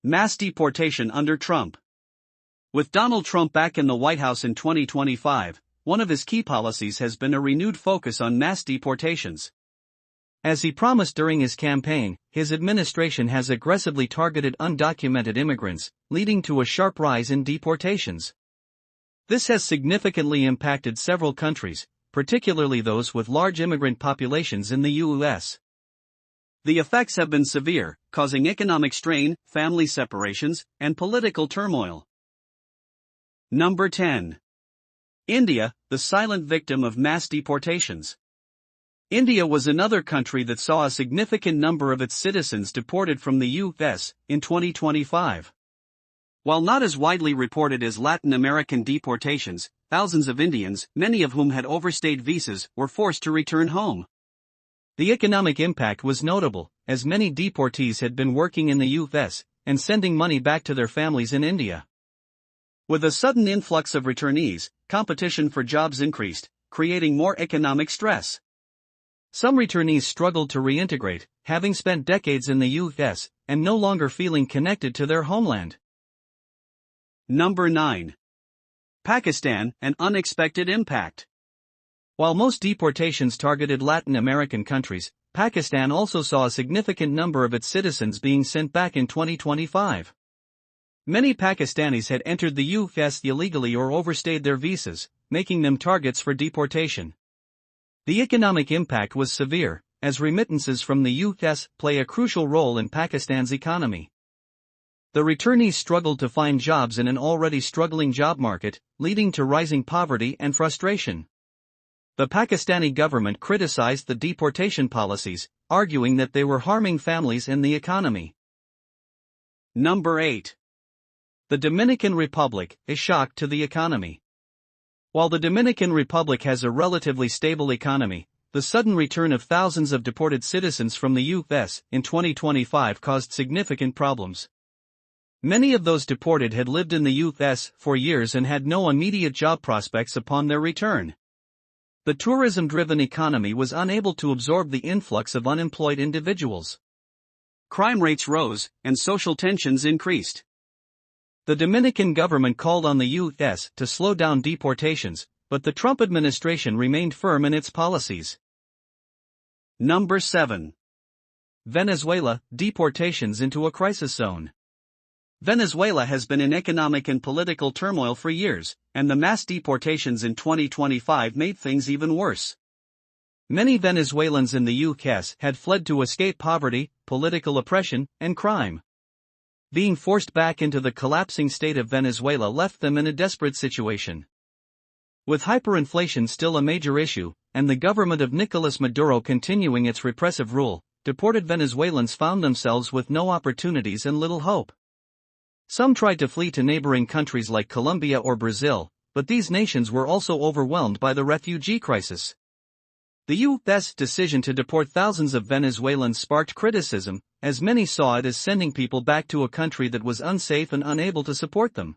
Mass deportation under Trump. With Donald Trump back in the White House in 2025, one of his key policies has been a renewed focus on mass deportations. As he promised during his campaign, his administration has aggressively targeted undocumented immigrants, leading to a sharp rise in deportations. This has significantly impacted several countries, particularly those with large immigrant populations in the U.S. The effects have been severe, causing economic strain, family separations, and political turmoil. Number 10. India, the silent victim of mass deportations. India was another country that saw a significant number of its citizens deported from the U.S. in 2025. While not as widely reported as Latin American deportations, thousands of Indians, many of whom had overstayed visas, were forced to return home. The economic impact was notable, as many deportees had been working in the U.S. and sending money back to their families in India. With a sudden influx of returnees, competition for jobs increased, creating more economic stress. Some returnees struggled to reintegrate, having spent decades in the U.S. and no longer feeling connected to their homeland. Number 9. Pakistan, an unexpected impact. While most deportations targeted Latin American countries, Pakistan also saw a significant number of its citizens being sent back in 2025. Many Pakistanis had entered the U.S. illegally or overstayed their visas, making them targets for deportation. The economic impact was severe, as remittances from the U.S. play a crucial role in Pakistan's economy. The returnees struggled to find jobs in an already struggling job market, leading to rising poverty and frustration. The Pakistani government criticized the deportation policies, arguing that they were harming families and the economy. Number 8. The Dominican Republic, a shock to the economy. While the Dominican Republic has a relatively stable economy, the sudden return of thousands of deported citizens from the U.S. in 2025 caused significant problems. Many of those deported had lived in the U.S. for years and had no immediate job prospects upon their return. The tourism-driven economy was unable to absorb the influx of unemployed individuals. Crime rates rose, and social tensions increased. The Dominican government called on the U.S. to slow down deportations, but the Trump administration remained firm in its policies. Number 7. Venezuela, deportations into a crisis zone. Venezuela has been in economic and political turmoil for years, and the mass deportations in 2025 made things even worse. Many Venezuelans in the U.S. had fled to escape poverty, political oppression, and crime. Being forced back into the collapsing state of Venezuela left them in a desperate situation. With hyperinflation still a major issue, and the government of Nicolas Maduro continuing its repressive rule, deported Venezuelans found themselves with no opportunities and little hope. Some tried to flee to neighboring countries like Colombia or Brazil, but these nations were also overwhelmed by the refugee crisis. The U.S. decision to deport thousands of Venezuelans sparked criticism, as many saw it as sending people back to a country that was unsafe and unable to support them.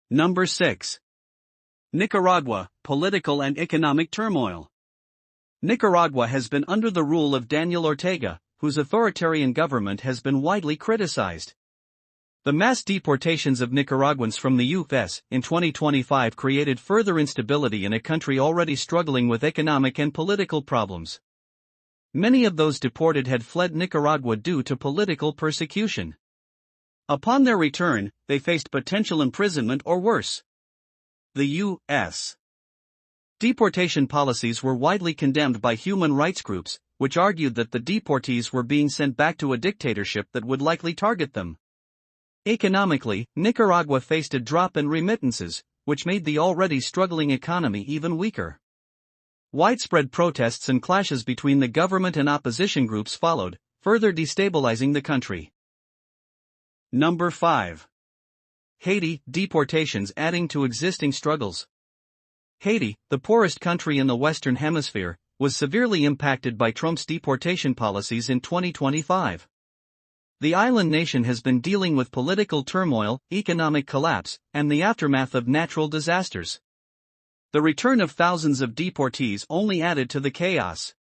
Number 6. Nicaragua, political and economic turmoil. Nicaragua has been under the rule of Daniel Ortega, whose authoritarian government has been widely criticized. The mass deportations of Nicaraguans from the U.S. in 2025 created further instability in a country already struggling with economic and political problems. Many of those deported had fled Nicaragua due to political persecution. Upon their return, they faced potential imprisonment or worse. The U.S. deportation policies were widely condemned by human rights groups, which argued that the deportees were being sent back to a dictatorship that would likely target them. Economically, Nicaragua faced a drop in remittances, which made the already struggling economy even weaker. Widespread protests and clashes between the government and opposition groups followed, further destabilizing the country. Number 5. Haiti, deportations adding to existing struggles. Haiti, the poorest country in the Western Hemisphere, was severely impacted by Trump's deportation policies in 2025. The island nation has been dealing with political turmoil, economic collapse, and the aftermath of natural disasters. The return of thousands of deportees only added to the chaos.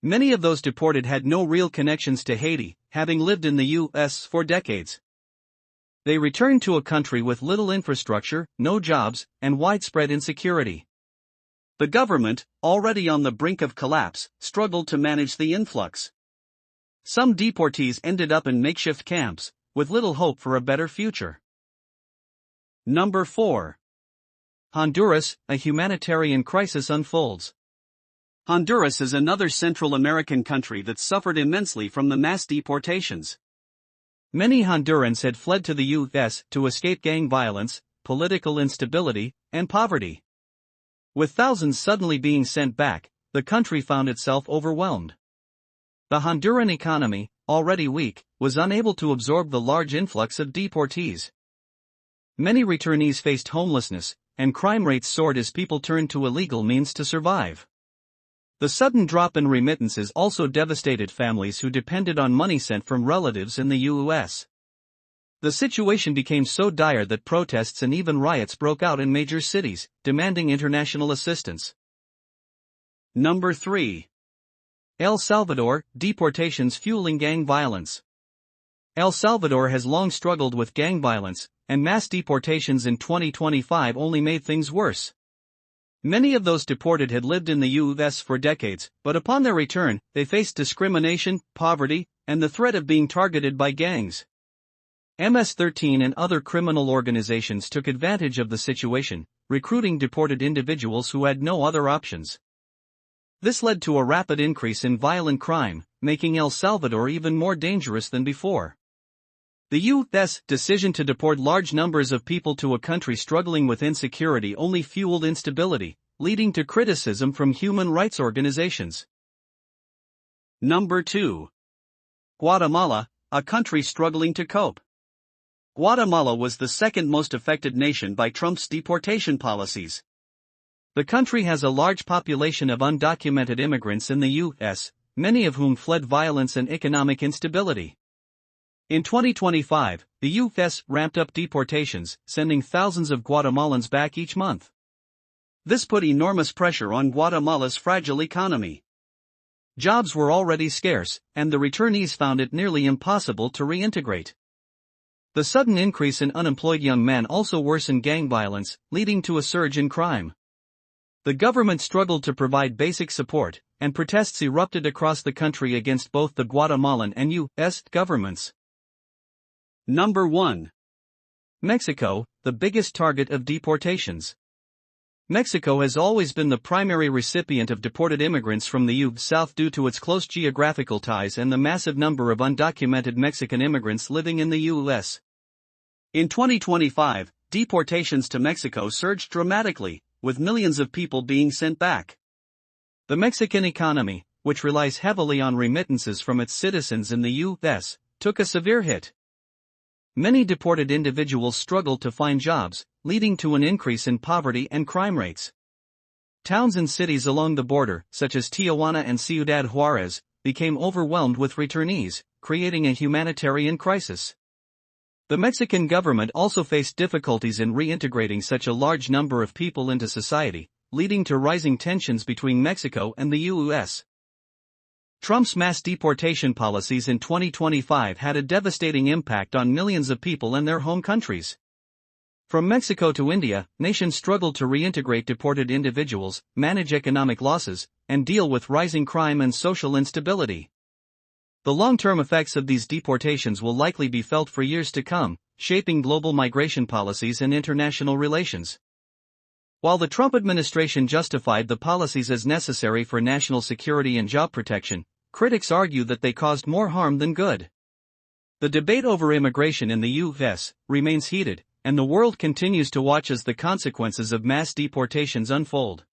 Many of those deported had no real connections to Haiti, having lived in the U.S. for decades. They returned to a country with little infrastructure, no jobs, and widespread insecurity. The government, already on the brink of collapse, struggled to manage the influx. Some deportees ended up in makeshift camps, with little hope for a better future. Number 4. Honduras, a humanitarian crisis unfolds. Honduras is another Central American country that suffered immensely from the mass deportations. Many Hondurans had fled to the U.S. to escape gang violence, political instability, and poverty. With thousands suddenly being sent back, the country found itself overwhelmed. The Honduran economy, already weak, was unable to absorb the large influx of deportees. Many returnees faced homelessness, and crime rates soared as people turned to illegal means to survive. The sudden drop in remittances also devastated families who depended on money sent from relatives in the U.S. The situation became so dire that protests and even riots broke out in major cities, demanding international assistance. Number 3. El Salvador, deportations fueling gang violence. El Salvador has long struggled with gang violence, and mass deportations in 2025 only made things worse. Many of those deported had lived in the U.S. for decades, but upon their return, they faced discrimination, poverty, and the threat of being targeted by gangs. MS-13 and other criminal organizations took advantage of the situation, recruiting deported individuals who had no other options. This led to a rapid increase in violent crime, making El Salvador even more dangerous than before. The U.S. decision to deport large numbers of people to a country struggling with insecurity only fueled instability, leading to criticism from human rights organizations. Number 2. Guatemala, a country struggling to cope. Guatemala was the second most affected nation by Trump's deportation policies. The country has a large population of undocumented immigrants in the U.S., many of whom fled violence and economic instability. In 2025, the U.S. ramped up deportations, sending thousands of Guatemalans back each month. This put enormous pressure on Guatemala's fragile economy. Jobs were already scarce, and the returnees found it nearly impossible to reintegrate. The sudden increase in unemployed young men also worsened gang violence, leading to a surge in crime. The government struggled to provide basic support, and protests erupted across the country against both the Guatemalan and U.S. governments. Number 1. Mexico, the biggest target of deportations. Mexico has always been the primary recipient of deported immigrants from the U.S. South due to its close geographical ties and the massive number of undocumented Mexican immigrants living in the U.S. In 2025, deportations to Mexico surged dramatically, with millions of people being sent back. The Mexican economy, which relies heavily on remittances from its citizens in the U.S., took a severe hit. Many deported individuals struggled to find jobs, leading to an increase in poverty and crime rates. Towns and cities along the border, such as Tijuana and Ciudad Juarez, became overwhelmed with returnees, creating a humanitarian crisis. The Mexican government also faced difficulties in reintegrating such a large number of people into society, leading to rising tensions between Mexico and the U.S. Trump's mass deportation policies in 2025 had a devastating impact on millions of people in their home countries. From Mexico to India, nations struggled to reintegrate deported individuals, manage economic losses, and deal with rising crime and social instability. The long-term effects of these deportations will likely be felt for years to come, shaping global migration policies and international relations. While the Trump administration justified the policies as necessary for national security and job protection, critics argue that they caused more harm than good. The debate over immigration in the U.S. remains heated, and the world continues to watch as the consequences of mass deportations unfold.